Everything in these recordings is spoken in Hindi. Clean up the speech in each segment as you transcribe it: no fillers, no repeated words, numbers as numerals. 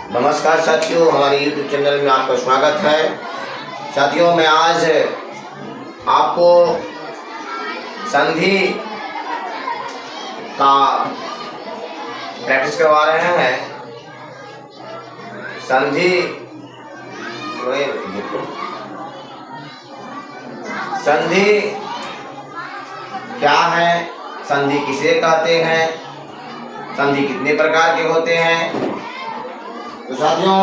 नमस्कार साथियों, हमारे YouTube चैनल में आपका स्वागत है। साथियों, मैं आज आपको संधि का प्रैक्टिस करवा रहे हैं। संधि क्या है, संधि किसे कहते हैं, संधि कितने प्रकार के होते हैं। तो साथियों,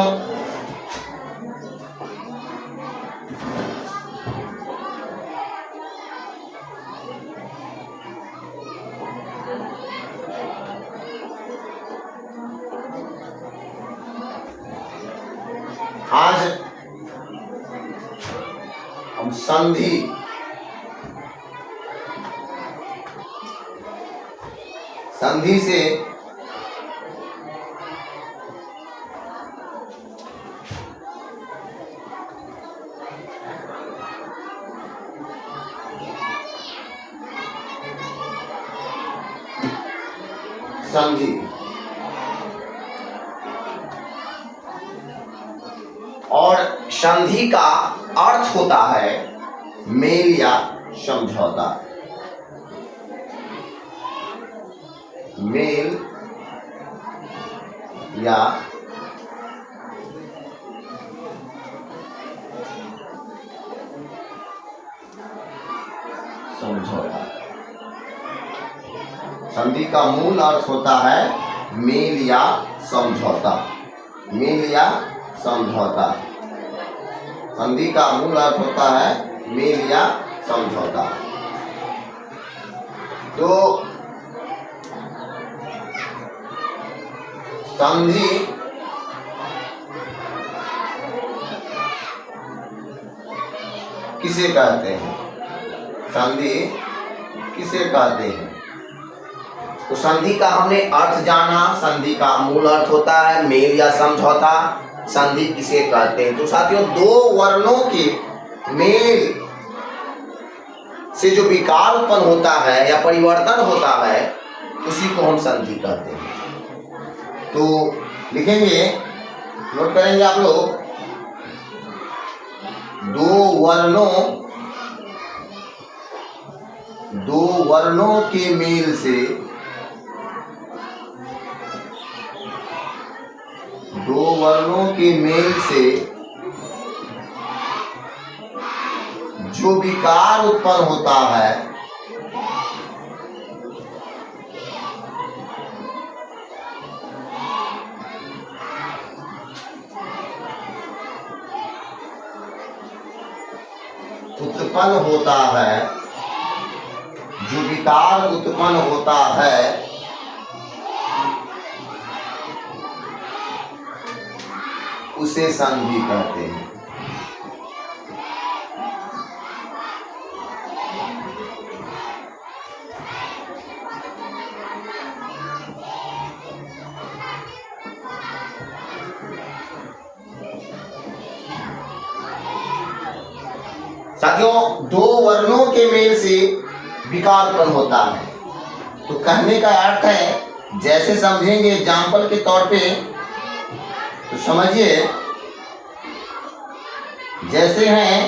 आज हम संधि से संधि और संधि का अर्थ होता है मेल या समझौता। मेल या समझौता। संधि का मूल अर्थ होता है मेल या समझौता। मेल या समझौता। संधि का मूल अर्थ होता है मेल या समझौता। तो संधि किसे कहते हैं, संधि किसे कहते हैं। तो संधि का हमने अर्थ जाना। संधि का मूल अर्थ होता है मेल या समझौता। संधि किसे कहते हैं। तो साथियों, दो वर्णों के मेल से जो विकार उत्पन्न होता है या परिवर्तन होता है, उसी को हम संधि कहते हैं। तो लिखेंगे, नोट करेंगे आप लोग, दो वर्णों के मेल से, दो वर्णों के मेल से जो विकार उत्पन्न होता है, उत्पन्न होता है, जो विकार उत्पन्न होता है, उसे संधि कहते हैं। साथियों, दो वर्णों के मेल से विकार उत्पन्न होता है। तो कहने का अर्थ है, जैसे समझेंगे एग्जाम्पल के तौर पे, तो समझिए, जैसे हैं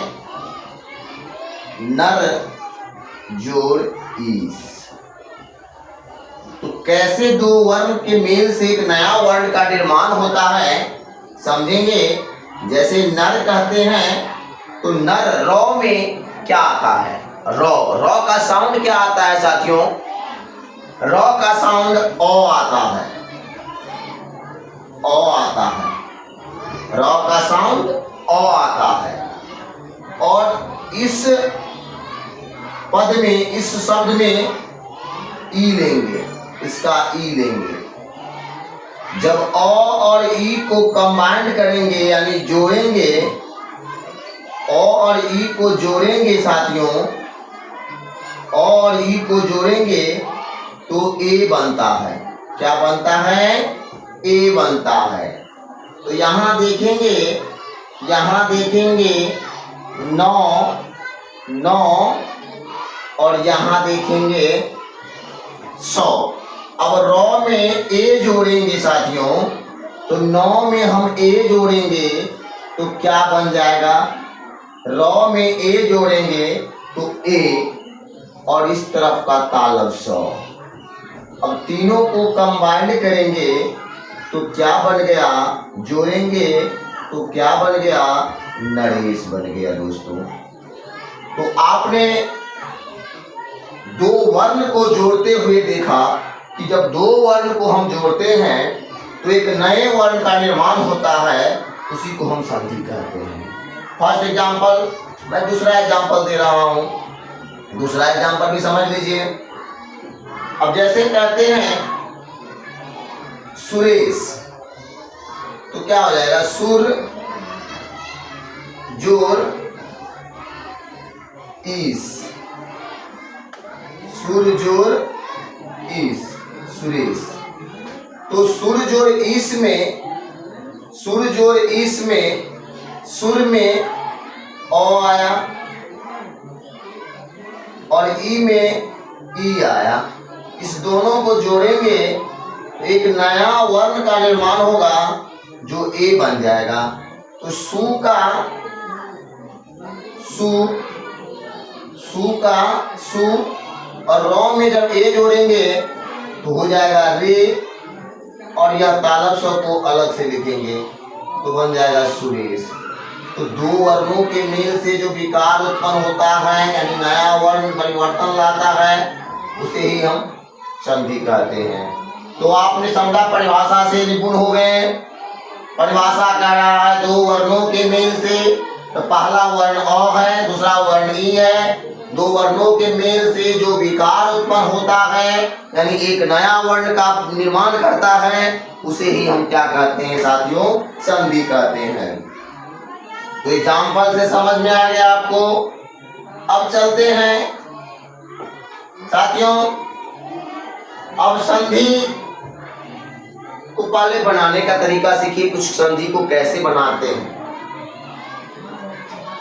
नर जोड़ ईस। तो कैसे दो वर्ण के मेल से एक नया वर्ण का निर्माण होता है, समझेंगे। जैसे नर कहते हैं, तो नर, रौ में क्या आता है, रौ का साउंड क्या आता है साथियों, रौ का साउंड ओ आता है, ओ आता है, रौ का साउंड ओ आता है। और इस पद में, इस शब्द में ई लेंगे, इसका ई लेंगे। जब ओ और ई को कंबाइंड करेंगे यानी जोड़ेंगे, ओ और ई को जोड़ेंगे साथियों, ओ और ई को जोड़ेंगे तो ए बनता है। क्या बनता है, ए बनता है। तो यहाँ देखेंगे, नौ और यहाँ देखेंगे 100। अब रॉ में ए जोड़ेंगे साथियों, तो 9 में हम ए जोड़ेंगे तो क्या बन जाएगा, रॉ में ए जोड़ेंगे तो ए, और इस तरफ का तालब 100। अब तीनों को कंबाइंड करेंगे तो क्या बन गया, जोड़ेंगे तो क्या बन गया, नरेश बन गया दोस्तों। तो आपने दो वर्ण को जोड़ते हुए देखा कि जब दो वर्ण को हम जोड़ते हैं तो एक नए वर्ण का निर्माण होता है, उसी को हम संधि कहते हैं। फर्स्ट एग्जांपल, मैं दूसरा एग्जांपल दे रहा हूं, दूसरा एग्जांपल भी समझ लीजिए। अब जैसे कहते हैं सुरेश, तो क्या हो जाएगा, सुर जोड़ ईस, सुर जोड़ ईस, सुरेश। तो सुर जोड़ ईस में, सुर जोड़ ईस में सुर में ओ आया और ई में ई आया, इस दोनों को जोड़ेंगे तो एक नया वर्ण का निर्माण होगा जो ए बन जाएगा। तो सु का सु, सु का सु, और रॉ में जब ए जोड़ेंगे तो हो जाएगा रे, और यह तालब 100 को अलग से लिखेंगे तो बन जाएगा सुरेश। तो दो वर्णों के मेल से जो विकार उत्पन्न होता है, यानी नया वर्ण परिवर्तन लाता है, उसे ही हम संधि कहते हैं। तो आपने समझा, परिभाषा से निपुण हो गए। परिभाषा कह रहा है दो वर्णों के मेल से, तो पहला वर्ण अ है, दूसरा वर्ण ई है। दो वर्णों के मेल से जो विकार उत्पन्न होता है, यानी एक नया वर्ण का निर्माण करता है, उसे ही हम क्या कहते हैं साथियों, संधि कहते हैं। तो एग्जाम्पल से समझ में आ गया आपको। अब चलते हैं साथियों, अब संधि को पहले बनाने का तरीका सीखिए, कुछ संधि को कैसे बनाते हैं।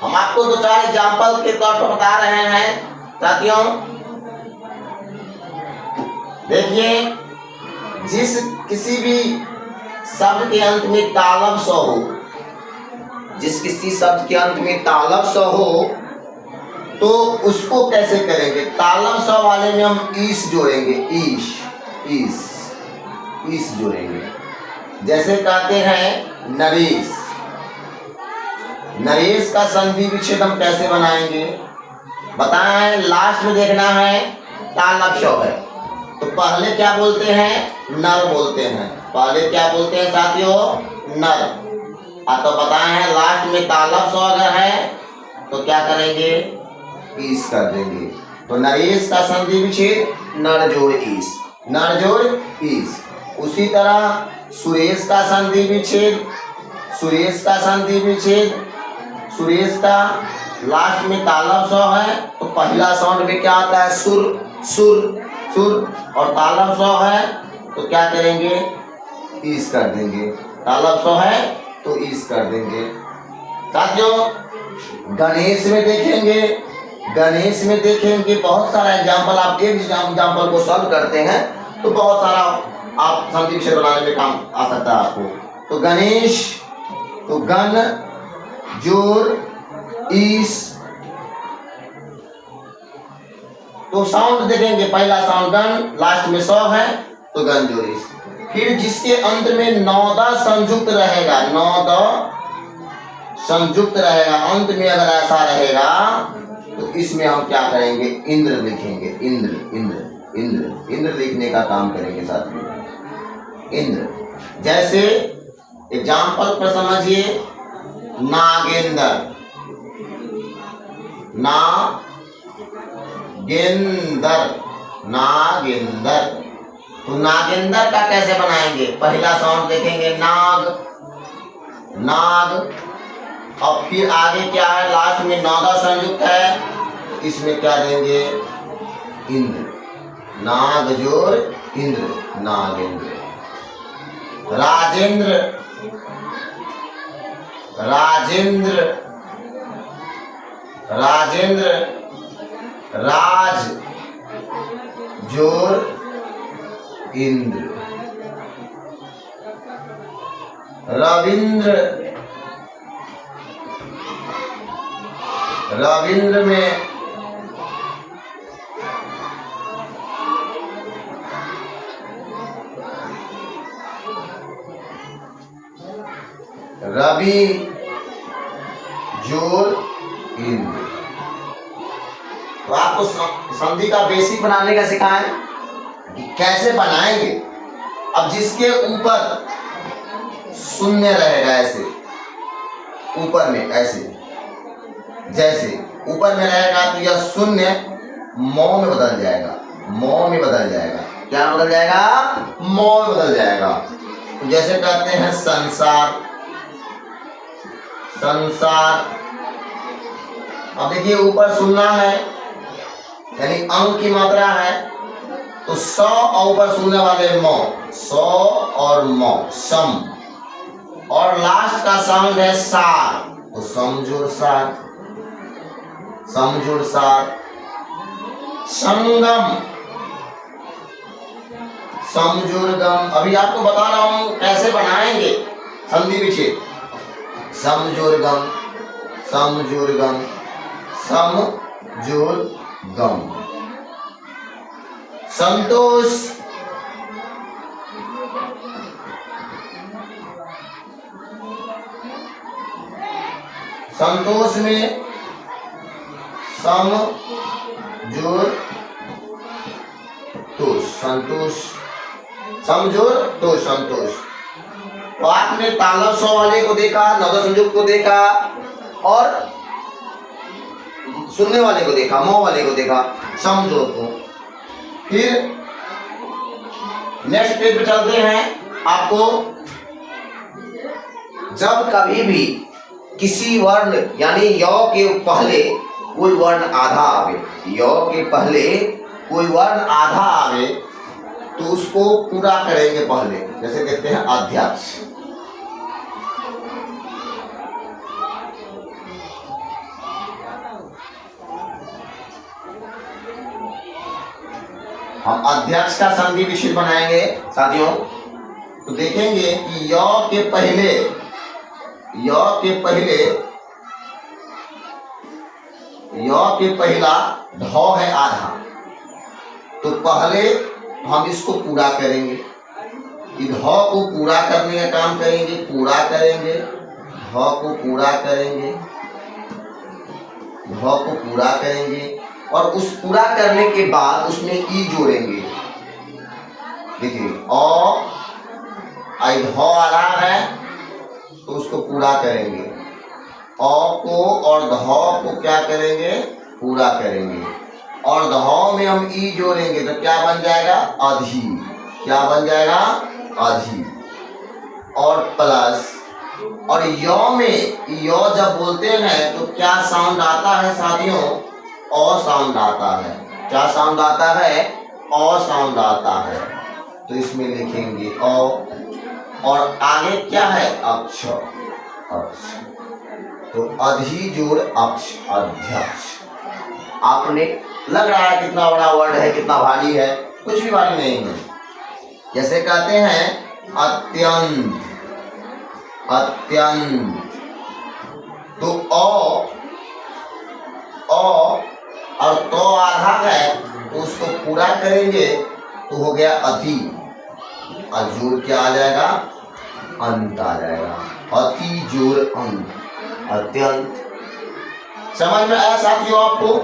हम आपको दो चार एग्जाम्पल के तौर पर बता रहे हैं साथियों। देखिए, जिस किसी भी शब्द के अंत में तालब 100 हो, जिस किसी शब्द के अंत में तालब 100 हो, तो उसको कैसे करेंगे, तालब 100 वाले में हम ईस जोड़ेंगे, ईश, ईस, ईस जोड़ेंगे। जैसे कहते हैं नरेश, नरेश का संधि विच्छेद हम कैसे बनाएंगे बताएं। लास्ट में देखना है तालब 100 है, तो पहले क्या बोलते हैं, नर बोलते हैं। पहले क्या बोलते हैं साथियों, नर। तो बताए हैं लास्ट में तालब 100 अगर है तो क्या करेंगे, ईस कर देंगे। तो नरेश का संधि विच्छेद नर जोड़ ईस, नर जोड़ ईस। उसी तरह सुरेश का संधि विच्छेद, सुरेश का संधि विच्छेद, सुरेश का लास्ट में तालब 100 है, तो पहला साउंड में क्या आता है, सुर, सुर, सुर, और तालब 100 है तो क्या करेंगे, ईस कर देंगे। तालब 100 है तो ईस कर देंगे। साथियों गणेश में देखेंगे, गणेश में देखेंगे बहुत सारा एग्जाम्पल, आप एक एग्जाम्पल को सॉल्व करते हैं तो बहुत सारा आप संधि विच्छेद बनाने में काम आ सकता है आपको। तो गणेश, तो गण जोड़ ईस, तो साउंड देखेंगे, पहला साउंड गण, लास्ट में 100 है तो गण जोड़ ईस। फिर जिसके अंत में नौदा संयुक्त रहेगा, नौदा संयुक्त रहेगा, अंत में अगर ऐसा रहेगा तो इसमें हम क्या करेंगे, इंद्र लिखेंगे, इंद्र, इंद्र, इंद्र, इंद्र लिखने का काम करेंगे साथ में, इंद्र। जैसे एग्जाम्पल पर समझिए, नागेंद्र, नागेंद्र, नागेंद्र। तो नागेंद्र का कैसे बनाएंगे, पहला साउंड देखेंगे नाग, नाग, और फिर आगे क्या है, लास्ट में नौदा संयुक्त है तो इसमें क्या देंगे, इंद्र, नाग जोड़ इंद्र, नागेंद्र। राजेंद्र, राजेंद्र, राजेंद्र, राज जोड़ इंद्र। रविंद्र, रविंद्र में रवि जोर इंद्र। तो आपको संधि का बेसिक बनाने का सिखाएं कि कैसे बनाएंगे। अब जिसके ऊपर शून्य रहेगा, ऐसे ऊपर में, ऐसे जैसे ऊपर में रहेगा तो यह शून्य मौ में बदल जाएगा, मौ में बदल जाएगा। क्या बदल जाएगा? मौ में बदल जाएगा। तो जैसे कहते हैं संसार, संसार। अब देखिए ऊपर सुनना है यानी अंक की मात्रा है, तो सौ और ऊपर सुनने वाले मौ, सौ और मौ, सम। और लास्ट का साउंड है सार, तो समझोर सार, समझोर सार। संगम, समझोरगम। अभी आपको बता रहा हूं कैसे बनाएंगे संधि विच्छेद। समझोरगम, समझोरगम, समझोरगम। संतोष, संतोष में समझोर तोष, संतोष, समझोर तो संतोष। तो आपने तालव सौ वाले को देखा, नवदा संयुक्त को देखा और सुनने वाले को देखा, मौ वाले को देखा, समझो को। फिर नेक्स्ट पेज पे चलते हैं। आपको जब कभी भी किसी वर्ण यानी य के पहले कोई वर्ण आधा आवे, य के पहले कोई वर्ण आधा आवे तो उसको पूरा करेंगे पहले। जैसे कहते हैं अध्यक्ष, हम अध्यक्ष का संधि विच्छेद बनाएंगे साथियों। तो देखेंगे कि य के पहले, य के पहले, य के पहला ढ है आधा, तो पहले हम इसको पूरा करेंगे। ढ को पूरा करने का काम करेंगे, पूरा करेंगे, ढ को पूरा करेंगे, ढ को पूरा करेंगे और उस पूरा करने के बाद उसमें ई जोड़ेंगे। देखिए अ आई ढ आ रहा है तो उसको पूरा करेंगे, अ को और ध को क्या करेंगे? पूरा करेंगे। और ध में हम ई जोड़ेंगे तो क्या बन जाएगा? अधि। क्या बन जाएगा? अधि। और प्लस, और य में, य जब बोलते हैं तो क्या साउंड आता है साथियों? अ साउंड आता है। क्या साउंड आता है? अ साउंड आता है। तो इसमें लिखेंगे अ और आगे क्या है? अक्ष, अक्ष। तो अधि जोड़ अक्ष, अध्यक्ष। आपने लग रहा है कितना बड़ा वर्ड है, कितना भारी है? कुछ भी भारी नहीं है। जैसे कहते हैं अत्यंत, अत्यंत। तो अ और तो आधा है तो उसको पूरा करेंगे तो हो गया अति, और जोड़ क्या आ जाएगा? अंत आ जाएगा। अति जोड़ अंत, अत्यंत। समझ में आया साथियों आपको?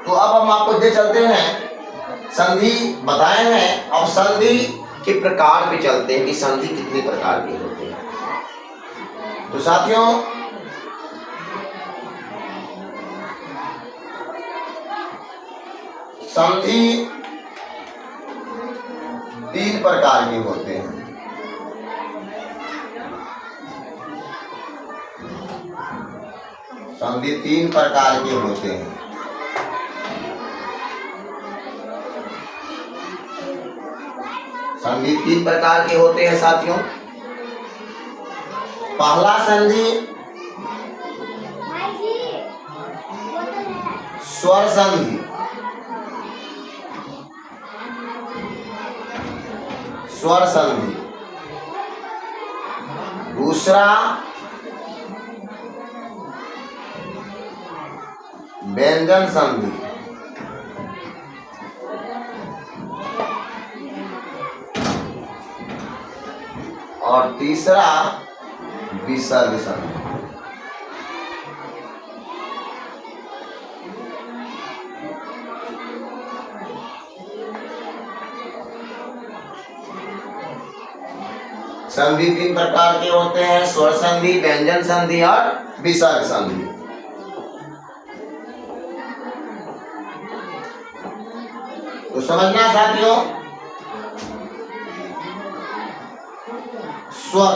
तो अब हम आपको दे चलते हैं, संधि बताए हैं, अब संधि के प्रकार पे चलते हैं कि संधि कितने प्रकार के होते हैं। तो साथियों संधि 3 प्रकार के होते हैं। संधि 3 प्रकार के होते हैं। संधि 3 प्रकार के होते हैं साथियों। पहला संधि स्वर संधि, स्वर संधि। दूसरा व्यंजन संधि और तीसरा विसर्ग संधि। संधि 3 प्रकार के होते हैं, स्वर संधि, व्यंजन संधि और विसर्ग संधि। तो समझना साथियों, स्वर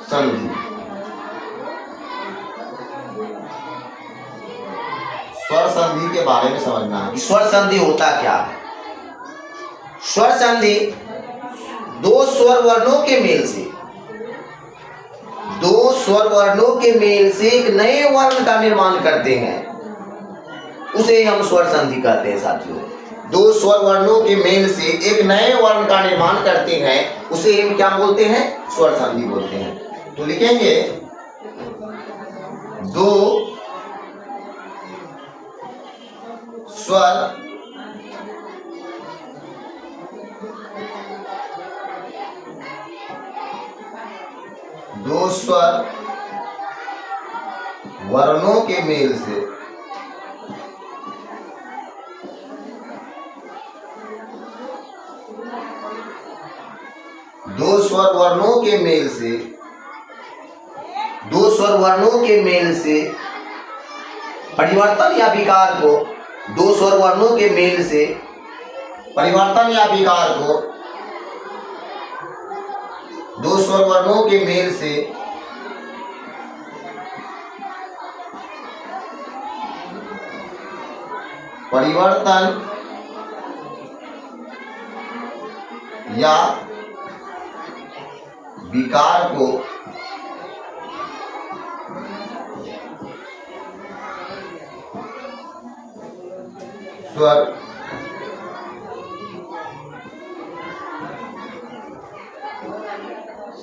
संधि, स्वर संधि के बारे में समझना है। स्वर संधि होता क्या है? स्वर संधि दो स्वर वर्णों के मेल से, दो स्वर वर्णों के मेल से एक नए वर्ण का निर्माण करते हैं, उसे हम स्वर संधि कहते हैं साथियों। दो स्वर वर्णों के मेल से एक नए वर्ण का निर्माण करते हैं, उसे हम क्या बोलते हैं? स्वर संधि बोलते हैं। तो लिखेंगे दो स्वर वर्णों के मेल से दो स्वर वर्णों के मेल से, दो स्वर वर्णों के मेल से परिवर्तन या विकार को, दो स्वर वर्णों के मेल से परिवर्तन या विकार को, दो स्वर वर्णों के मेल से परिवर्तन या विकार को स्वर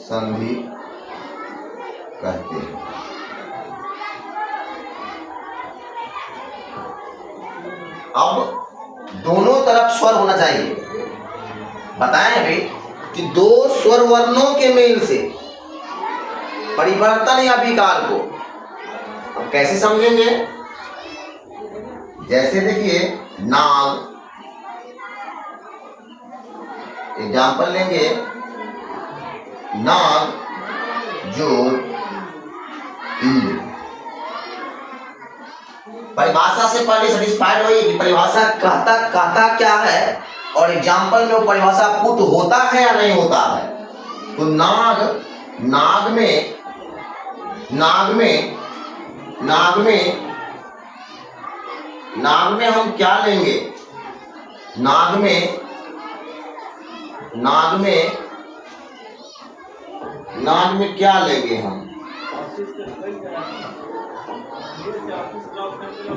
संधि कहते हैं। अब दोनों तरफ स्वर होना चाहिए। बताएं अभी कि दो स्वर वर्णों के मेल से परिवर्तन या विकार को अब कैसे समझेंगे? जैसे देखिए नाग, एग्जाम्पल लेंगे, नाग जो इंद्र। परिभाषा से पहले सेटिस्फाइड होइए कि परिभाषा कहता क्या है और एग्जाम्पल में वो परिभाषा पुट होता है या नहीं होता है। तो नाग में हम क्या लेंगे? नाग में क्या लेंगे हम?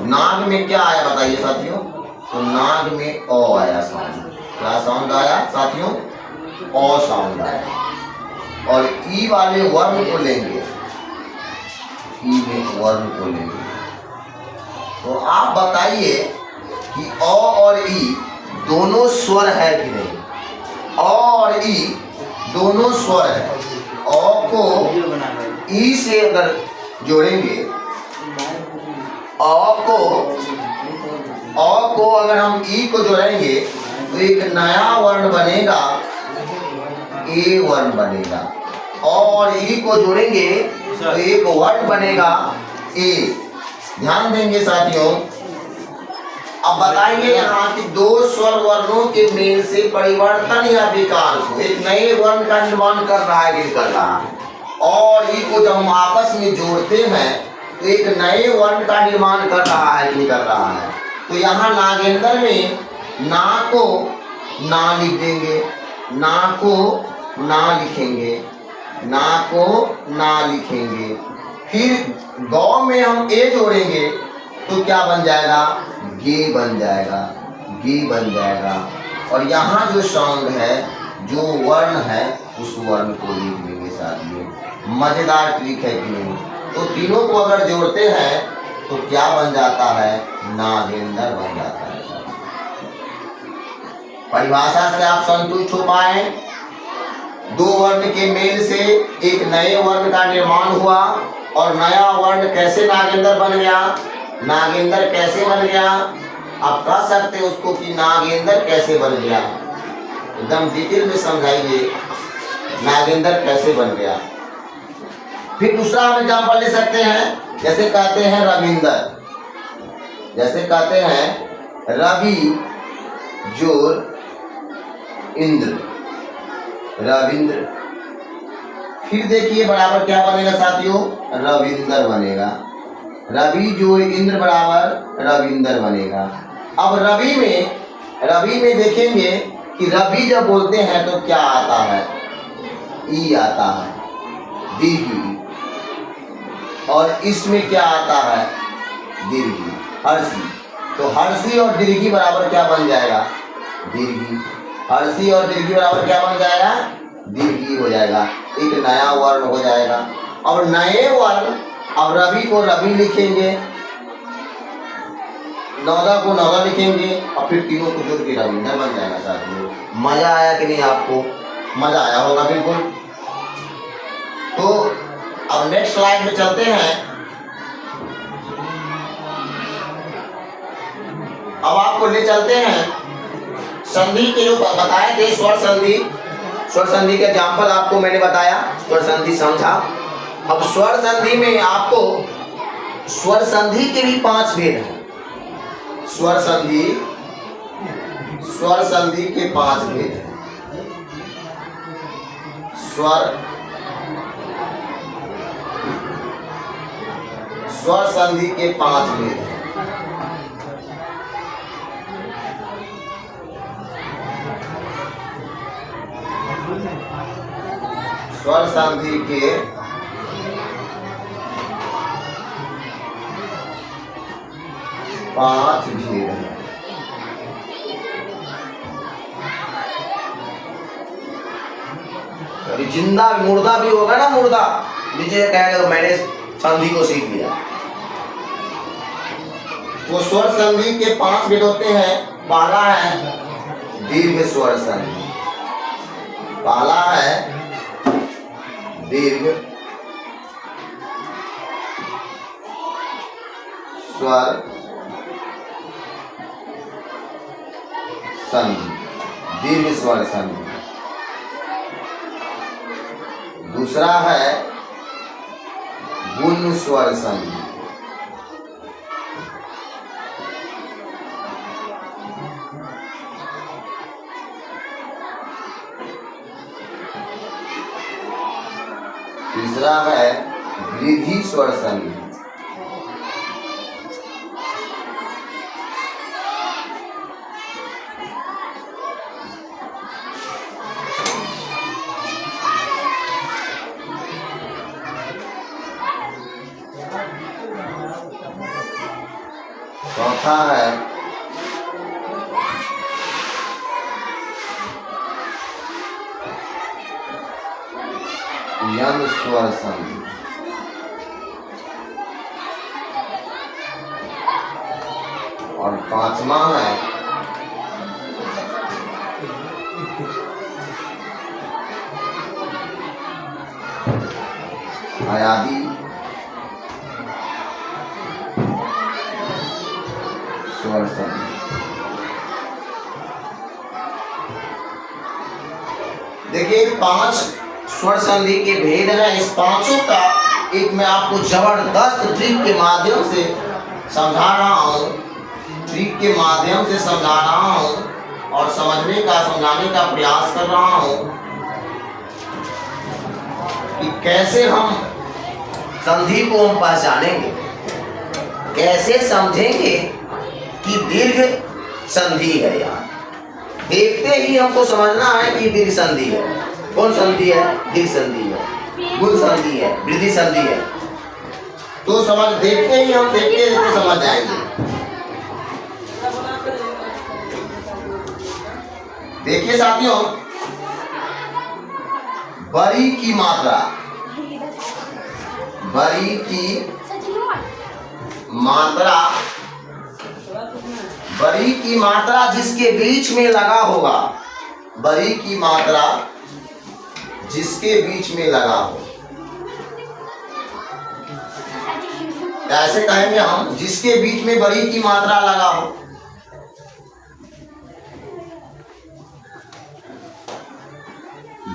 नाग में क्या आया बताइए साथियों? तो नाग में ओ आया साउंड। क्या साउंड आया साथियों? ओ साउंड आया। और ई वाले वर्ण को लेंगे, ई में वर्ण को लेंगे। तो आप बताइए कि ओ और ई दोनों स्वर है कि नहीं? ओ और ई दोनों स्वर है। ओ को ई से अगर जोड़ेंगे, ओ को अगर हम ई को जोड़ेंगे तो एक नया वर्ण बनेगा, ए वर्ण बनेगा। और ई को जोड़ेंगे तो एक वर्ण बनेगा ए। ध्यान देंगे साथियों। अब बताएंगे यहाँ कि दो स्वर वर्णों के मेल से परिवर्तन या विकार को एक नए वर्ण का निर्माण कर रहा है कि नहीं कर रहा है? और ई को जब हम आपस में जोड़ते हैं तो एक नए वर्ण का निर्माण कर रहा है कि नहीं कर रहा है? तो यहाँ नागेंद्र में ना को ना लिख देंगे, ना को ना लिखेंगे, ना को ना लिखेंगे। फिर गौ में हम ए जोड़ेंगे तो क्या बन जाएगा? गे बन जाएगा, गे बन जाएगा। और यहाँ जो साउंड है जो वर्ण है उस वर्ण को लिख लेंगे साथियों। मजेदार ट्रिक है कि नहीं? तो तीनों को अगर जोड़ते हैं तो क्या बन जाता है? नागेंद्र बन जाता है। परिभाषा से आप संतुष्ट हो पाए? दो वर्ण के मेल से एक नए वर्ण का निर्माण हुआ और नया वर्ण कैसे नागेंद्र बन गया? नागेंद्र कैसे बन गया? आप कह सकते हो उसको कि नागेंद्र कैसे बन गया? एकदम डिटेल में समझाइए नागेंद्र कैसे बन गया। फिर दूसरा हम एग्जाम्पल ले सकते हैं, जैसे कहते हैं रविंद्र, जैसे कहते हैं रवि जोर इंद्र, रविंद्र। फिर देखिए बराबर क्या बनेगा साथियों? रविंद्र बनेगा। रवि जो इंद्र बराबर रविंद्र बनेगा। अब रवि में देखेंगे कि रवि जब बोलते हैं तो क्या आता है? ई आता है, दीर्घ। और इसमें क्या आता है? दीर्घ, हर्षी। तो हर्षी और दीर्घी बराबर क्या बन जाएगा? दीर्घी। हर्षी और दीर्घी बराबर क्या बन जाएगा? दीर्घी हो जाएगा। एक नया वर्ण हो जाएगा। अब नए वर्ण, अब रवि को रवि लिखेंगे, नौदा को नौदा लिखेंगे और फिर तीनों को जोड़ के रविंद्र बन जाएगा साथियों। मजा आया कि नहीं आपको? मजा आया होगा बिल्कुल। तो अब नेक्स्ट स्लाइड में चलते हैं। अब आपको ले चलते हैं संधि के जो बताए थे, स्वर संधि। स्वर संधि का एग्जाम्पल आपको मैंने बताया, स्वर संधि समझा। अब स्वर संधि में आपको स्वर संधि के भी 5 भेद हैं। स्वर संधि के 5 भेद हैं। स्वर संधि के 5 भेद हैं। स्वर संधि के 5 भेद हैं। अभी जिंदा मुर्दा भी होगा ना, मुर्दा नीचे कहेगा तो मैंने संधि को सीख लिया। वो स्वर संधि के 5 भेद होते हैं। पहला है दीर्घ स्वर संधि, पहला है दीर्घ स्वर संधि, दीर्घ स्वर संधि। दूसरा है गुण स्वर संधि, तीसरा है वृद्धि स्वर संधि, चौथा है यंग स्वर संधि, और 5वां है अयादी स्वर संधि। देखिए 5 स्वर संधि के भेद हैं। इस पांचों का एक मैं आपको जबरदस्त ट्रिक के माध्यम से समझा रहा हूँ, ट्रिक के माध्यम से समझा रहा हूँ और समझाने का प्रयास कर रहा हूँ कि कैसे हम संधि को हम पहचानेंगे, कैसे समझेंगे कि दीर्घ संधि है। यार देखते ही हमको समझना है कि दीर्घ संधि है। कौन संधि है? दीर्घ संधि है, गुण संधि है, वृद्धि संधि है। तो देखते ही हम देखते समझ जाएंगे। देखिए साथियों, बड़ी की मात्रा, बड़ी की मात्रा, बड़ी की मात्रा जिसके बीच में लगा होगा, बड़ी की मात्रा जिसके बीच में लगा हो। ऐसे कहेंगे हम, जिसके बीच में बड़ी की मात्रा लगा हो।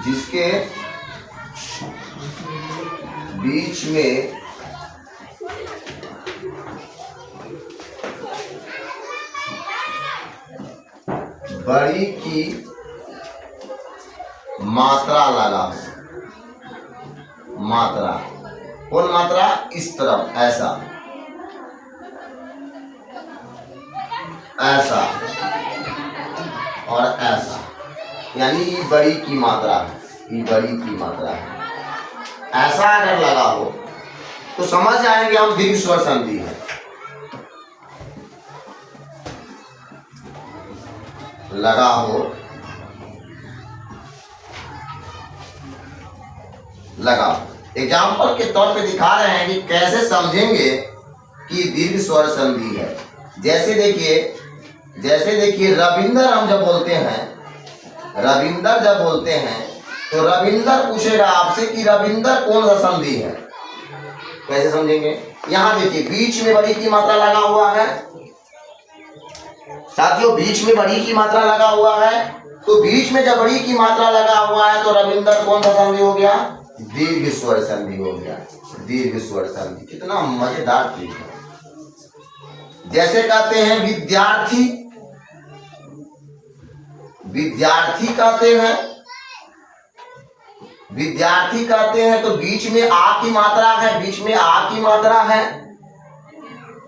जिसके बीच में बड़ी की मात्रा लगा हो। मात्रा, कौन मात्रा? इस तरफ, ऐसा, ऐसा और ऐसा, यानी ये बड़ी की मात्रा है, ये बड़ी की मात्रा है। ऐसा अगर लगा हो तो समझ जाएंगे हम दीर्घ स्वर संधि है। लगा हो, लगा। एग्जाम्पल के तौर पे दिखा रहे हैं कि कैसे समझेंगे कि दीर्घ स्वर संधि है। जैसे देखिए रविंदर हम जब बोलते हैं, रविंदर जब बोलते हैं तो रविंदर पूछेगा आपसे कि रविंदर कौन सा संधि है। कैसे समझेंगे? यहां देखिए बीच में बड़ी की मात्रा लगा हुआ है साथियों, बीच में बड़ी की मात्रा लगा हुआ है। तो बीच में जब बड़ी की मात्रा लगा हुआ है तो रविंदर कौन सा संधि हो गया? दीर्घ स्वर संधि हो गया। दीर्घ स्वर संधि कितना मजेदार चीज है। जैसे कहते हैं विद्यार्थी, विद्यार्थी कहते हैं, विद्यार्थी कहते हैं तो बीच में आ की मात्रा है, बीच में आ की मात्रा है।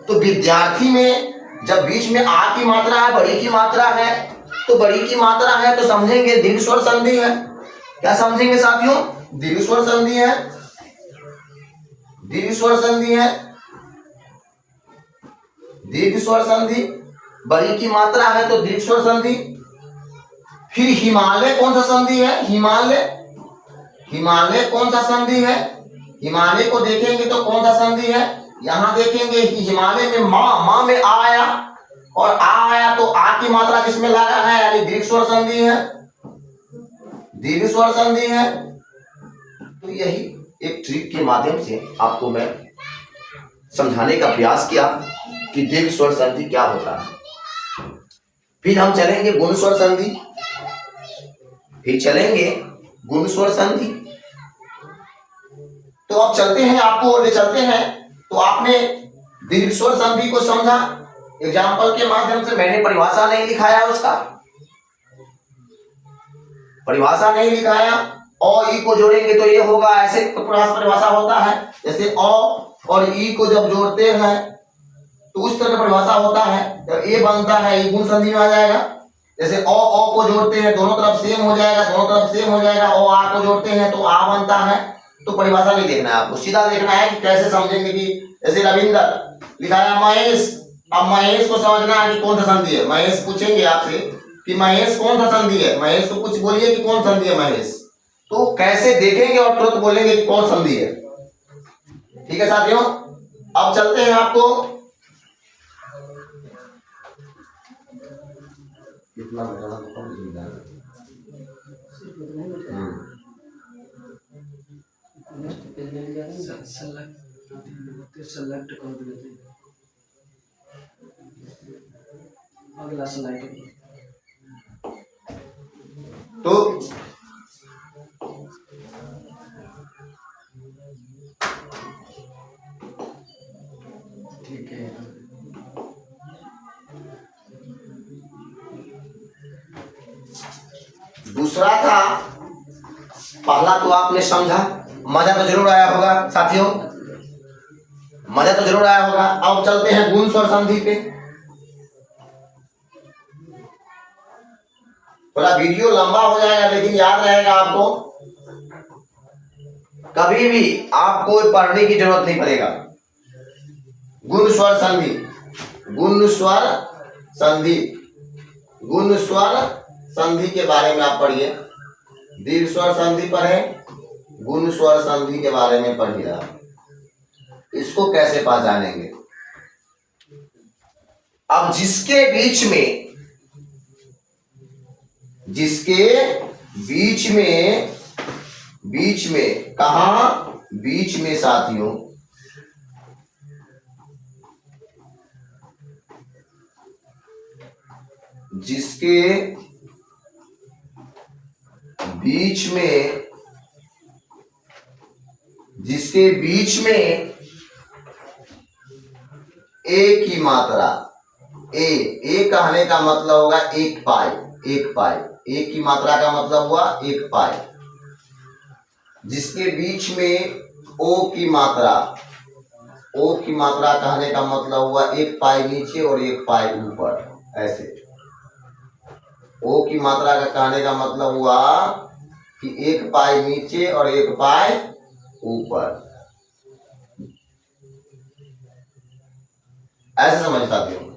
तो विद्यार्थी में जब बीच में आ की मात्रा है, बड़ी की मात्रा है, तो बड़ी की मात्रा है तो समझेंगे दीर्घ स्वर संधि है। क्या समझेंगे साथियों? दीर्घ स्वर संधि है। दीर्घ स्वर संधि है। दीर्घ स्वर संधि, बड़ी की मात्रा है तो दीर्घ स्वर संधि। फिर हिमालय कौन सा संधि है? हिमालय, हिमालय कौन सा संधि है? हिमालय को देखेंगे तो कौन सा संधि है? यहां देखेंगे कि हिमालय में मां में आ आया, और आ आया तो आ की मात्रा किसमें लगा है, यानी दीर्घ स्वर संधि है। दीर्घ स्वर संधि है। तो यही एक ट्रिक के माध्यम से आपको मैं समझाने का प्रयास किया कि दीर्घ स्वर संधि क्या होता है। फिर हम चलेंगे गुण स्वर संधि, फिर चलेंगे गुण स्वर संधि। तो अब चलते हैं, आपको ले चलते हैं। तो आपने दीर्घ स्वर संधि को समझा, एग्जाम्पल के माध्यम से। मैंने परिभाषा नहीं लिखाया, उसका परिभाषा नहीं लिखाया। और ई को जोड़ेंगे तो ये होगा, ऐसे परिभाषा होता है। जैसे अ और ई को जब जोड़ते हैं तो उस तरह परिभाषा होता है। जब ए बनता है, ये गुण संधि में आ जाएगा। जैसे अ को जोड़ते हैं, दोनों तरफ सेम हो जाएगा, दोनों तरफ सेम हो जाएगा। और आ को जोड़ते हैं तो आ बनता है। तो परिभाषा नहीं देखना है आपको, सीधा देखना है कि कैसे समझेंगे। कि जैसे रविंदर लिखाया महेश, अब महेश को समझना है कि कौन सा संधि है। महेश पूछेंगे आपसे कि महेश कौन सा संधि है, महेश को कुछ बोलिए कि कौन संधि है महेश। तो कैसे देखेंगे और तुरंत बोलेंगे कि कौन संधि है। ठीक है साथियों, अब चलते हैं आपको कितना सेलेक्ट कर देते हैं। अगला स्लाइड। तो ठीक है, दूसरा था, पहला तो आपने समझा, मजा तो जरूर आया होगा साथियों, मजा तो जरूर आया होगा। अब चलते हैं गुण स्वर संधि पे। थोड़ा वीडियो लंबा हो जाएगा लेकिन याद रहेगा आपको। कभी भी आपको पढ़ने की जरूरत नहीं पड़ेगा। गुण स्वर संधि, गुण स्वर संधि, गुण स्वर संधि के बारे में आप पढ़िए। दीर्घ स्वर संधि पढ़े, गुण स्वर संधि के बारे में पढ़ लिया, इसको कैसे पहचानेंगे? अब जिसके बीच में कहा, बीच में साथियों, जिसके बीच में ए की मात्रा, ए कहने का मतलब होगा एक पाई, ए की मात्रा का मतलब हुआ एक पाई। जिसके बीच में ओ की मात्रा कहने का मतलब हुआ एक पाई नीचे और एक पाई ऊपर, ऐसे। ओ की मात्रा का कहने का मतलब हुआ कि एक पाई नीचे और एक पाई ऊपर, ऐसे समझ पाते हो।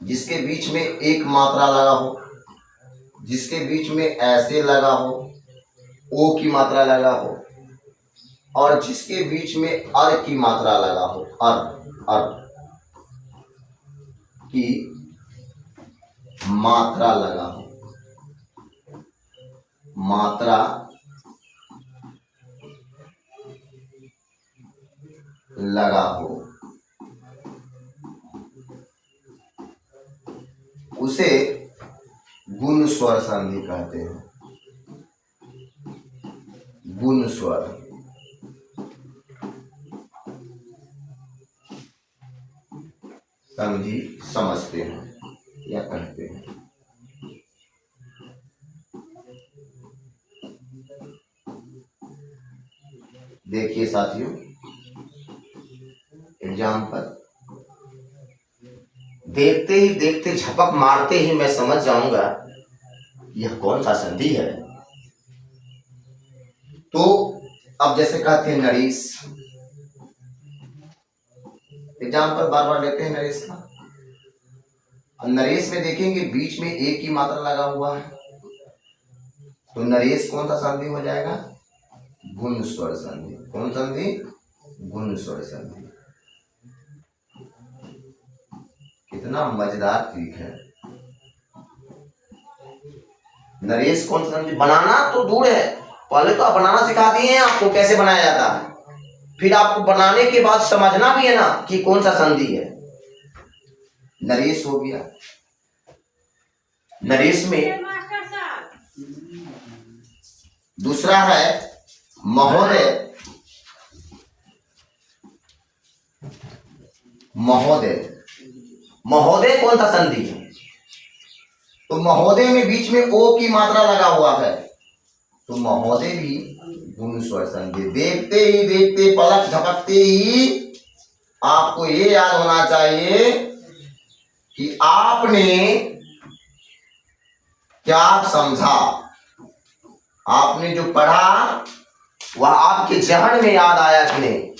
जिसके बीच में एक मात्रा लगा हो, जिसके बीच में ऐसे लगा हो, ओ की मात्रा लगा हो, और जिसके बीच में अर की मात्रा लगा हो, अर की मात्रा लगा हो, मात्रा लगा हो, उसे गुण स्वर संधि कहते हैं। गुण स्वर संधि समझते हैं या कहते हैं। देखिए साथियों, एग्जाम्पल देखते ही देखते, झपक मारते ही मैं समझ जाऊंगा यह कौन सा संधि है। तो अब जैसे कहते हैं नरेश, एग्जाम्पल बार बार लेते हैं नरेश का। नरेश में देखेंगे बीच में एक की मात्रा लगा हुआ है, तो नरेश कौन सा संधि हो जाएगा? गुण स्वर संधि। कौन संधि? गुण स्वर संधि। कितना मजेदार ट्रिक है। नरेश कौन सा संधि? बनाना तो दूर है, पहले तो आप बनाना सिखा दिए हैं आपको कैसे बनाया जाता है, फिर आपको बनाने के बाद समझना भी है ना कि कौन सा संधि है। नरेश हो गया। नरेश में दूसरा है महोदय। महोदय, महोदय कौन सा संधि है? तो महोदय में बीच में ओ की मात्रा लगा हुआ है, तो महोदय भी गुण स्वर संधि। देखते ही देखते, पलक झपकते ही आपको ये याद होना चाहिए कि आपने क्या समझा, आपने जो पढ़ा वह आपके जहन में याद आया कि नहीं,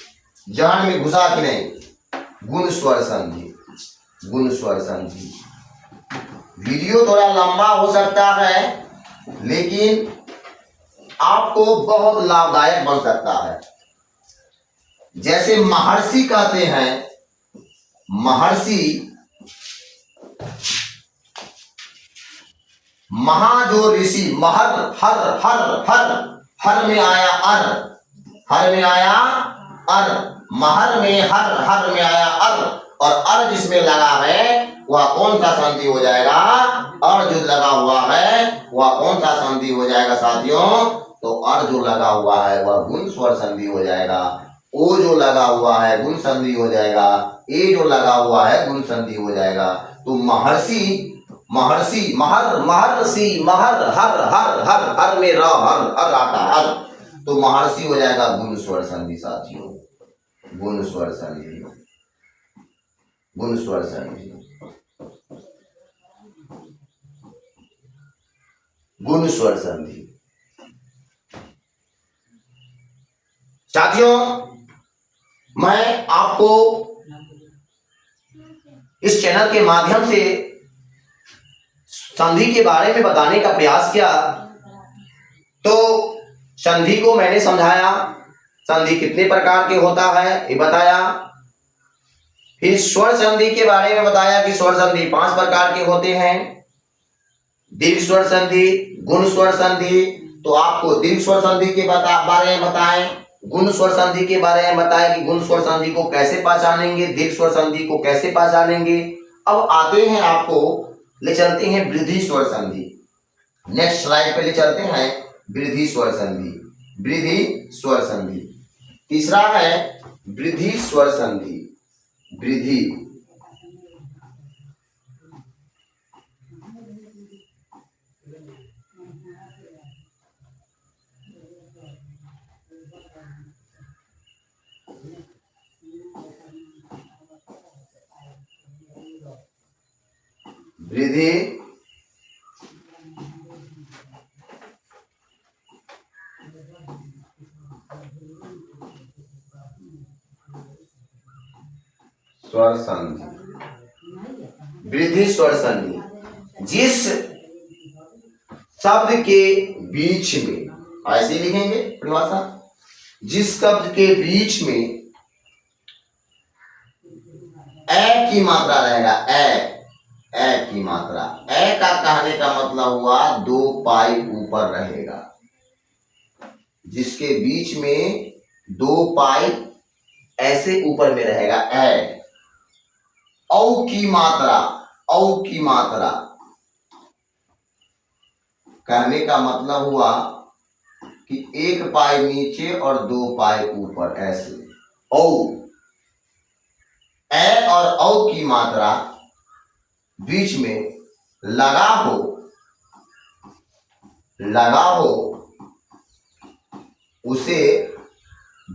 जहन में घुसा कि नहीं। गुण स्वर संधि, गुण स्वर संधि। वीडियो थोड़ा लंबा हो सकता है, लेकिन आपको बहुत लाभदायक बन सकता है। जैसे महर्षि कहते हैं, महर्षि, महा जो ऋषि, महर, हर हर हर हर में आया अर, हर में आया अर, महर में हर, हर में आया अर, और अर जिसमें लगा है वह कौन सा संधि हो जाएगा? अर जो लगा हुआ है वह कौन सा संधि हो जाएगा साथियों? तो अर जो लगा हुआ है वह गुण स्वर संधि हो जाएगा। ओ जो लगा हुआ है गुण संधि हो जाएगा। ए जो लगा हुआ है गुण संधि हो जाएगा। तो महर्षि, महर्षि, महर, महर्षि, महर, हर हर हर हर में र, हर हर आता है, हर, तो महर्षि हो जाएगा गुण स्वर संधि साथियों। गुण स्वर संधि, गुण स्वर संधि, गुण स्वर संधि। साथियों, मैं आपको इस चैनल के माध्यम से संधि के बारे में बताने का प्रयास किया, तो संधि को मैंने समझाया, संधि कितने प्रकार के होता है ये बताया। फिर स्वर संधि के बारे में बताया कि स्वर संधि 5 प्रकार के होते हैं। दीर्घ स्वर संधि, गुण स्वर संधि। तो आपको दीर्घ स्वर संधि के बारे में बताएं, गुण स्वर संधि के बारे में बताएं कि गुण स्वर संधि को कैसे पहचानेंगे, दीर्घ स्वर संधि को कैसे पहचानेंगे। अब आते हैं, आपको ले चलते हैं वृद्धि स्वर संधि। नेक्स्ट स्लाइड पे ले चलते हैं वृद्धि स्वर संधि। वृद्धि स्वर संधि तीसरा है वृद्धि स्वर संधि। वृद्धि वृद्धि स्वर संधि। वृद्धि स्वर संधि जिस शब्द के बीच में, ऐसे लिखेंगे परिभाषा, जिस शब्द के बीच में ए की मात्रा रहेगा, ए की मात्रा, ए का कहने का मतलब हुआ 2 पाई ऊपर रहेगा। जिसके बीच में 2 पाई ऐसे ऊपर में रहेगा ए। औ की मात्रा, औ की मात्रा कहने का मतलब हुआ कि 1 पाई नीचे और 2 पाई ऊपर, ऐसे औ। ए और औ की मात्रा बीच में लगा हो उसे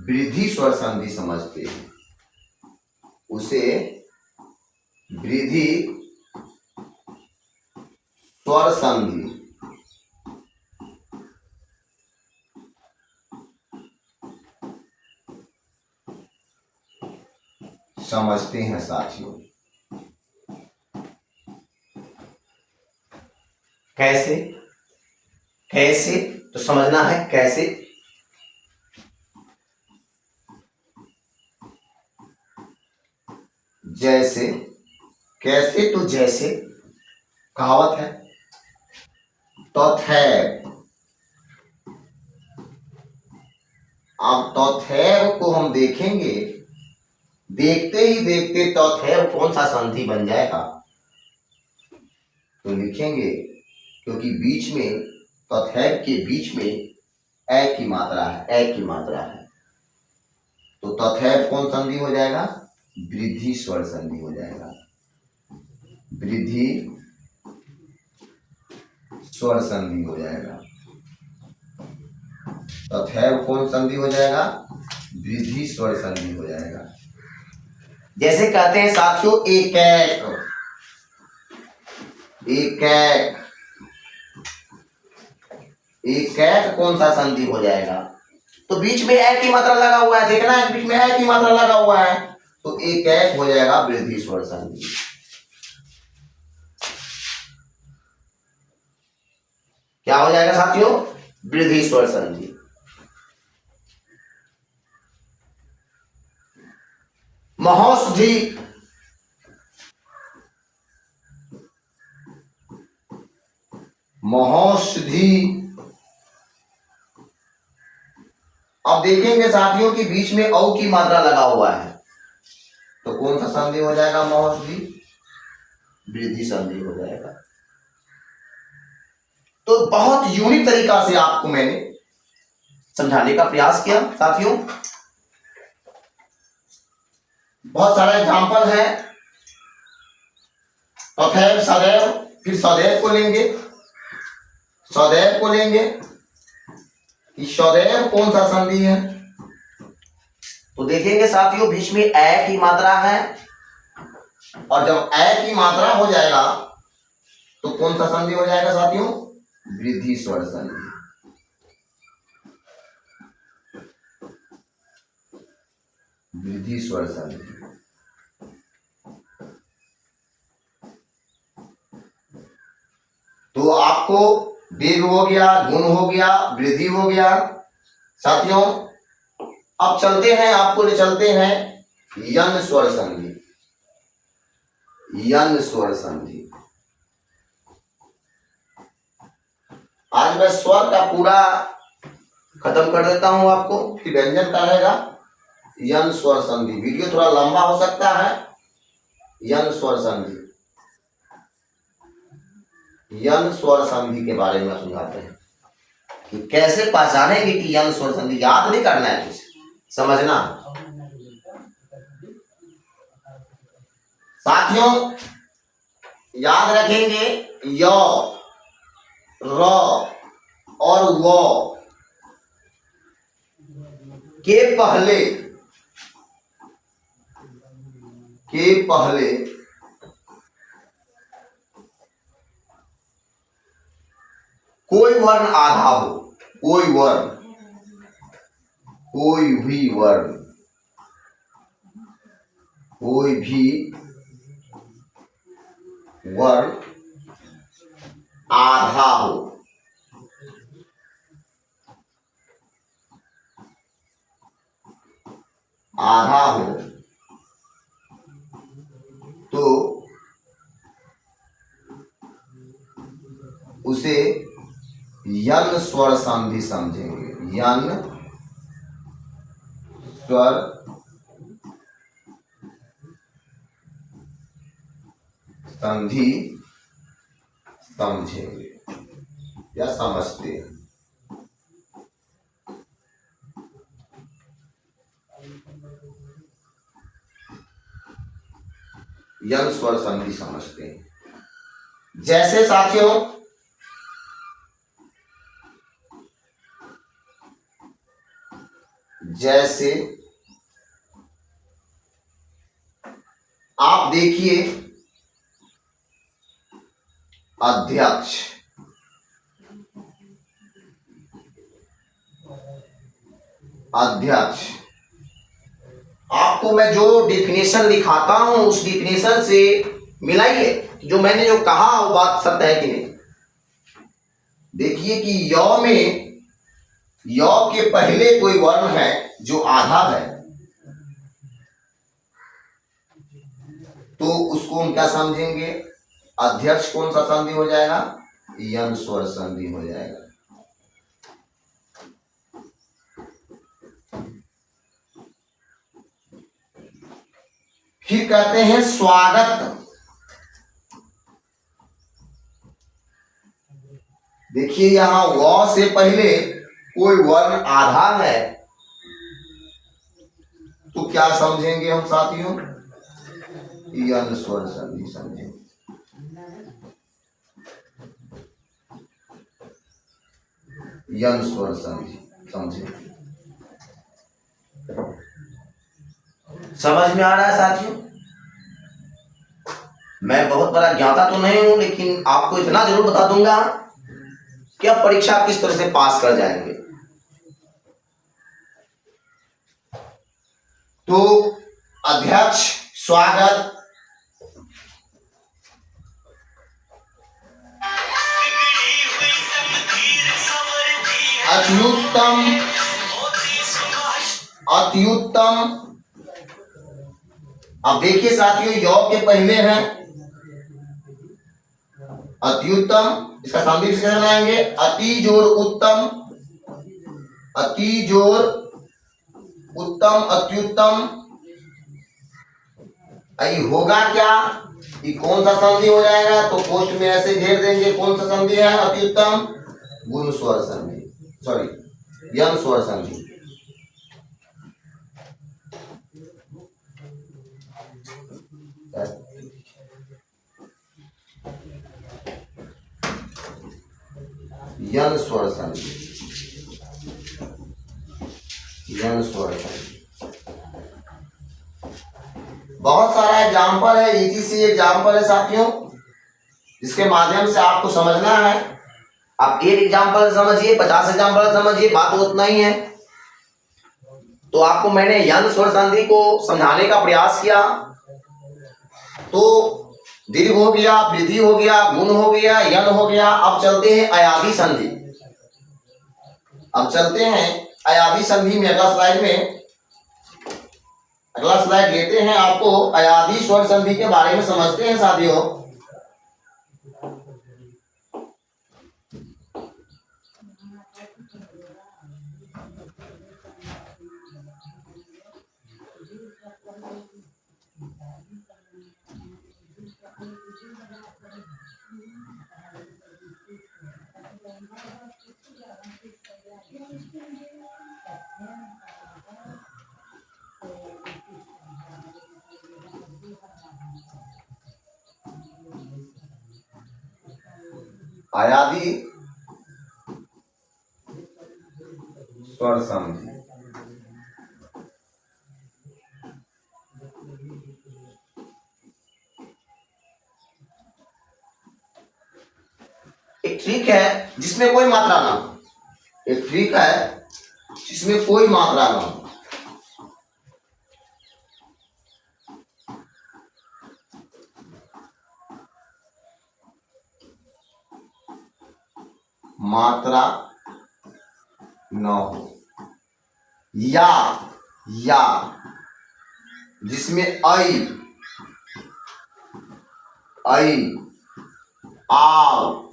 वृद्धि स्वर संधि समझते हैं। उसे वृद्धि स्वर संधि समझते हैं साथियों। कैसे कैसे तो समझना है कैसे। जैसे, कैसे तो जैसे कहावत है, तथैव। अब तथैव को हम देखेंगे, देखते ही देखते तथैव कौन सा संधि बन जाएगा तो लिखेंगे, क्योंकि बीच में, तथैव के बीच में ए की मात्रा है, ए की मात्रा है, तो तथैव कौन संधि हो जाएगा, वृद्धि स्वर संधि हो जाएगा। वृद्धि स्वर संधि हो जाएगा। तथैव कौन संधि हो जाएगा, वृद्धि स्वर संधि हो जाएगा। जैसे कहते हैं साथियों एकैक, एकैक, एकैक कौन सा संधि हो जाएगा, तो बीच में ए की मात्रा लगा हुआ है, देखना है बीच में ए की मात्रा लगा हुआ है, तो एकैक हो जाएगा वृद्धि स्वर संधि। क्या हो जाएगा साथियों, वृद्धि स्वर संधि। महौषधि, महौषधि। अब देखेंगे साथियों कि बीच में औ की मात्रा लगा हुआ है, तो कौन सा संधि हो जाएगा, महौषधि, वृद्धि संधि हो जाएगा। तो बहुत यूनिक तरीका से आपको मैंने समझाने का प्रयास किया साथियों। बहुत सारा एग्जाम्पल है, तथैव, सदैव, फिर सदैव को लेंगे, सदैव को लेंगे कि सदैव कौन सा संधि है, तो देखेंगे साथियों बीच में ए की मात्रा है, और जब ए की मात्रा हो जाएगा तो कौन सा संधि हो जाएगा साथियों, वृद्धि स्वर संधि। वृद्धि स्वर संधि। तो आपको दीर्घ हो गया, गुण हो गया, वृद्धि हो गया, साथियों अब चलते हैं, आपको ले चलते हैं यन स्वर संधि। यन स्वर संधि, आज मैं स्वर का पूरा खत्म कर देता हूं आपको, कि व्यंजन का रहेगा यन स्वर संधि। वीडियो थोड़ा लंबा हो सकता है। यन स्वर संधि, यन स्वर संधि के बारे में समझाते हैं कि कैसे पहचानेंगे कि यन स्वर संधि। याद नहीं करना है, कुछ समझना। साथियों याद रखेंगे य, र और वो के पहले कोई वर्ण आधा हो, कोई भी वर्ण आधा हो, तो उसे यन स्वर संधि समझेंगे। यन स्वर संधि समझेंगे या समझते हैं। यन स्वर संधि समझते हैं। जैसे साथियों जैसे आप देखिए अध्यक्ष, आपको मैं जो डिफिनेशन लिखाता हूं उस डिफिनेशन से मिलाइए, जो मैंने जो कहा वो बात सत्य है कि नहीं। देखिए कि य में, य के पहले कोई वर्ण है जो आधा है, तो उसको हम क्या समझेंगे? अध्यक्ष कौन सा संधि हो जाएगा? यन स्वर संधि हो जाएगा। फिर कहते हैं स्वागत। देखिए यहां व से पहले कोई वर्ण आधा है, तो क्या समझेंगे हम साथियों? यन स्वर संधि समझेंगे। यन स्वर संधि समझे। समझ में आ रहा है साथियों? मैं बहुत बड़ा ज्ञाता तो नहीं हूं, लेकिन आपको इतना जरूर बता दूंगा कि आप परीक्षा किस तरह से पास कर जाएंगे। तो अध्यक्ष, स्वागत, अत्युत्तम, अब देखिए साथियों य के पहले है अत्युत्तम, इसका संधि किसके साथ बनाएंगे? अति जोर उत्तम, अत्युत्तम। होगा क्या? कि कौन सा संधि हो जाएगा? तो पोस्ट में ऐसे घेर देंगे कौन सा संधि है अत्युत्तम? गुण स्वर संधि, सॉरी यन स्वर संधि। यन स्वर संधि, यन स्वर संधि। बहुत सारा एग्जाम्पल है, ईटीसी एग्जाम्पल है साथियों, जिसके माध्यम से आपको समझना है। आप एक एग्जाम्पल समझिए, 50 एग्जाम्पल समझिए, बात उतना ही है। तो आपको मैंने यन स्वर संधि को समझाने का प्रयास किया। तो दीर्घ हो गया, वृद्धि हो गया, गुण हो गया, यन हो गया। अब चलते हैं अयादी संधि। अब चलते हैं अयादी संधि में अगला स्लाइड लेते हैं, आपको अयादी स्वर संधि के बारे में समझते हैं साथियों। अयादी स्वर संधि एक ट्रिक है जिसमें कोई मात्रा ना हो, एक ट्रिक है जिसमें कोई मात्रा ना हो। मात्रा न हो या जिसमें आई आव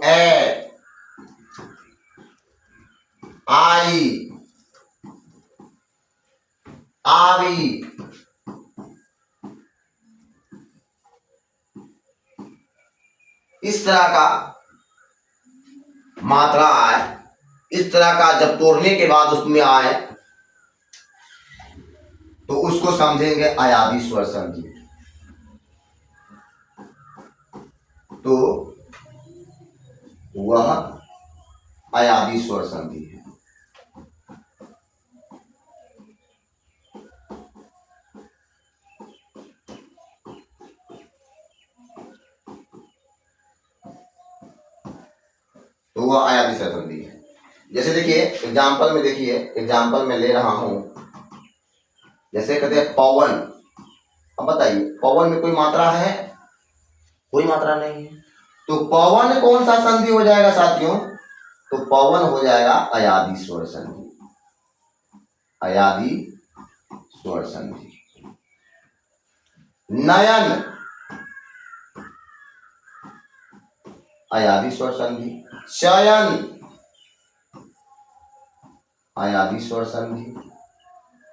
ए आई आवी इस तरह का मात्रा आए, इस तरह का जब तोड़ने के बाद उसमें आए तो उसको समझेंगे अयादी स्वर संधि। तो वह अयादी स्वर संधि है। तो वह अयादी स्वर संधि है। जैसे देखिए एग्जाम्पल में ले रहा हूं, जैसे कहते हैं पवन। अब बताइए पवन में कोई मात्रा है? कोई मात्रा नहीं है, तो पवन कौन सा संधि हो जाएगा साथियों? तो पवन हो जाएगा अयादी स्वर संधि, अयादी स्वर संधि। नयन अयादी स्वर संधि, शयन अयादी स्वर संधि,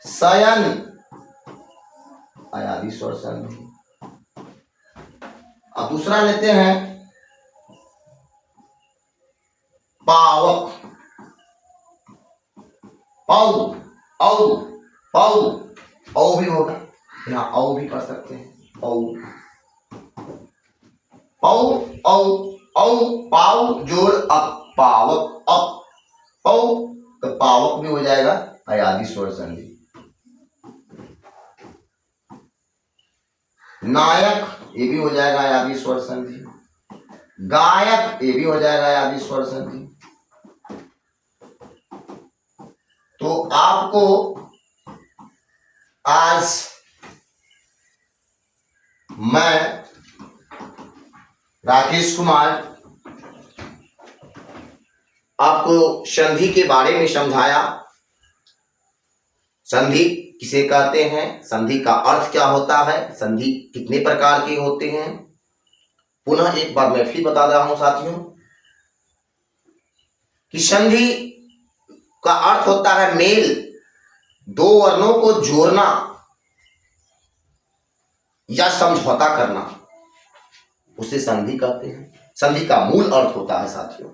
शयन अयादी स्वर संधि। अब दूसरा लेते हैं पावक, औ भी होगा, यहाँ औ भी कर सकते हैं, पाव जोड़ अप, पावक अप तो पावक भी हो जाएगा अयादी स्वर संधि। नायक ये भी हो जाएगा अयादी स्वर संधि, गायक ये भी हो जाएगा अयादी स्वर संधि। तो आपको आज मैं राकेश कुमार आपको संधि के बारे में समझाया। संधि किसे कहते हैं, संधि का अर्थ क्या होता है, संधि कितने प्रकार के होते हैं। पुनः एक बार मैं फिर बता रहा हूं साथियों कि संधि का अर्थ होता है मेल, दो वर्णों को जोड़ना या समझौता करना, उसे संधि कहते हैं। संधि का मूल अर्थ होता है साथियों,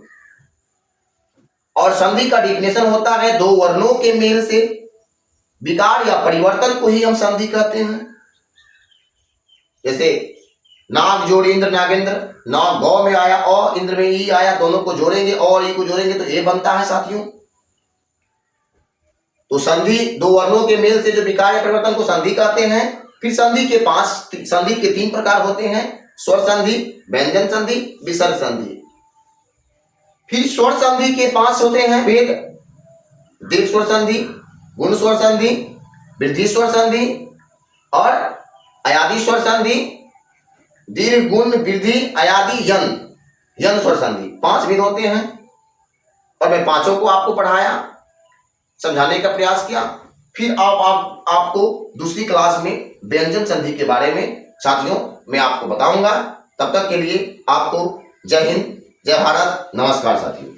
और संधि का डिफिनेशन होता है दो वर्णों के मेल से विकार या परिवर्तन को ही हम संधि कहते हैं। जैसे नाग जोड़ इंद्र नागेंद्र, नाग गौ में आया और इंद्र में ई आया, दोनों को जोड़ेंगे और ई को जोड़ेंगे तो ये बनता है साथियों। तो संधि दो वर्णों के मेल से जो विकार या परिवर्तन को संधि कहते हैं। फिर संधि के तीन प्रकार होते हैं, स्वर संधि, व्यंजन संधि, विसर्ग संधि। फिर स्वर संधि के 5 होते हैं भेद, दीर्घ स्वर संधि, गुण स्वर संधि, वृद्धि स्वर संधि और अयादी स्वर संधि। दीर्घ गुण वृद्धि अयादी यन, यंग स्वर संधि 5 विध होते हैं और मैं 5 को आपको पढ़ाया, समझाने का प्रयास किया। फिर आपको दूसरी क्लास में व्यंजन संधि के बारे में साथियों मैं आपको बताऊंगा। तब तक के लिए आपको जय हिंद, जय भारत, नमस्कार साथियों।